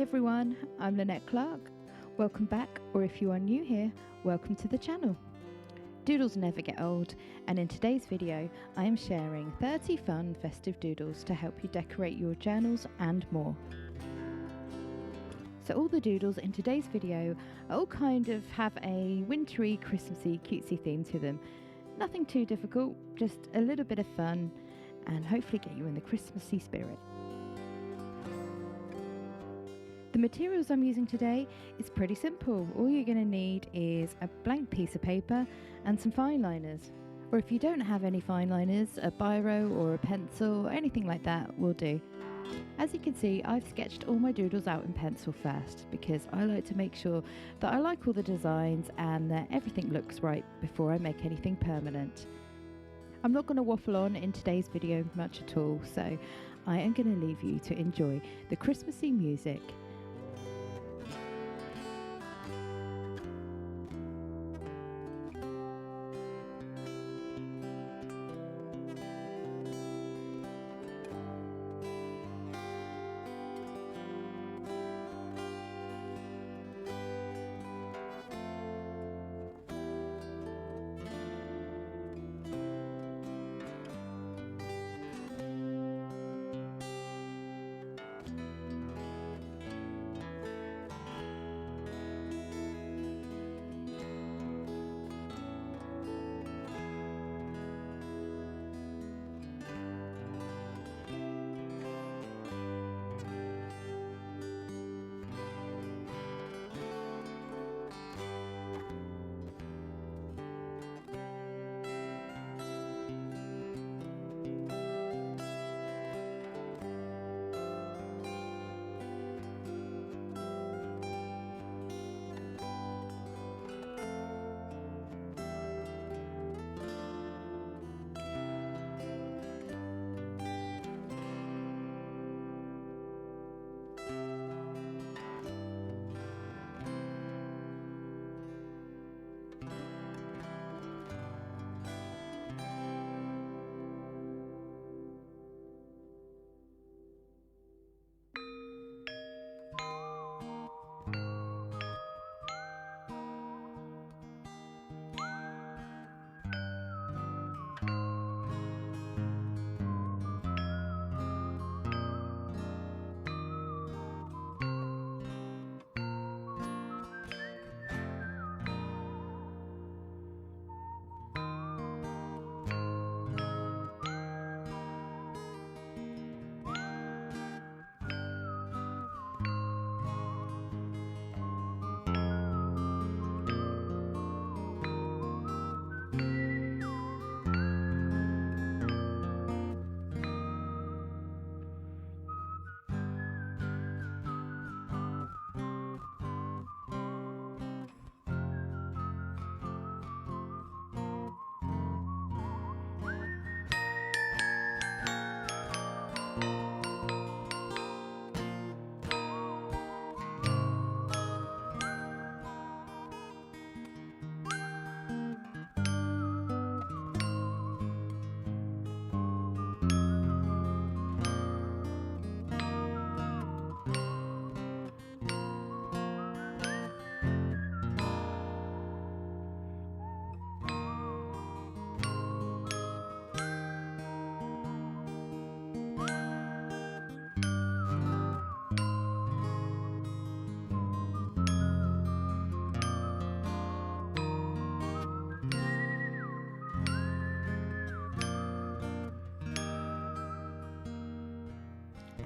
everyone, I'm Seb Clark. Welcome back, or if you are new here, welcome to the channel. Doodles never get old, and in today's video I am sharing 30 fun festive doodles to help you decorate your journals and more. So all the doodles in today's video all kind of have a wintry, Christmassy, cutesy theme to them. Nothing too difficult, just a little bit of fun and hopefully get you in the Christmassy spirit. The materials I'm using today is pretty simple. All you're going to need is a blank piece of paper and some fine liners. Or if you don't have any fine liners, a biro or a pencil or anything like that will do. As you can see, I've sketched all my doodles out in pencil first because I like to make sure that I like all the designs and that everything looks right before I make anything permanent. I'm not going to waffle on in today's video much at all, so I am going to leave you to enjoy the Christmassy music.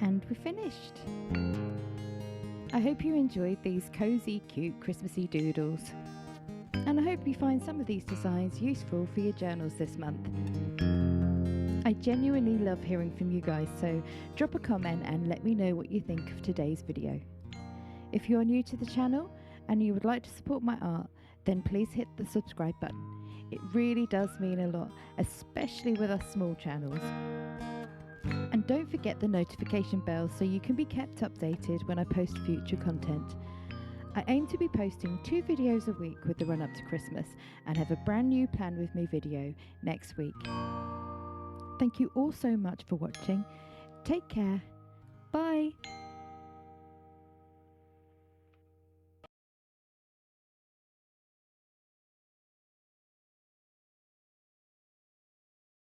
And we're finished. I hope you enjoyed these cozy, cute, Christmassy doodles. And I hope you find some of these designs useful for your journals this month. I genuinely love hearing from you guys, so drop a comment and let me know what you think of today's video. If you are new to the channel and you would like to support my art, then please hit the subscribe button. It really does mean a lot, especially with us small channels. And don't forget the notification bell so you can be kept updated when I post future content. I aim to be posting 2 videos a week with the run up to Christmas and have a brand new Plan With Me video next week. Thank you all so much for watching. Take care. Bye.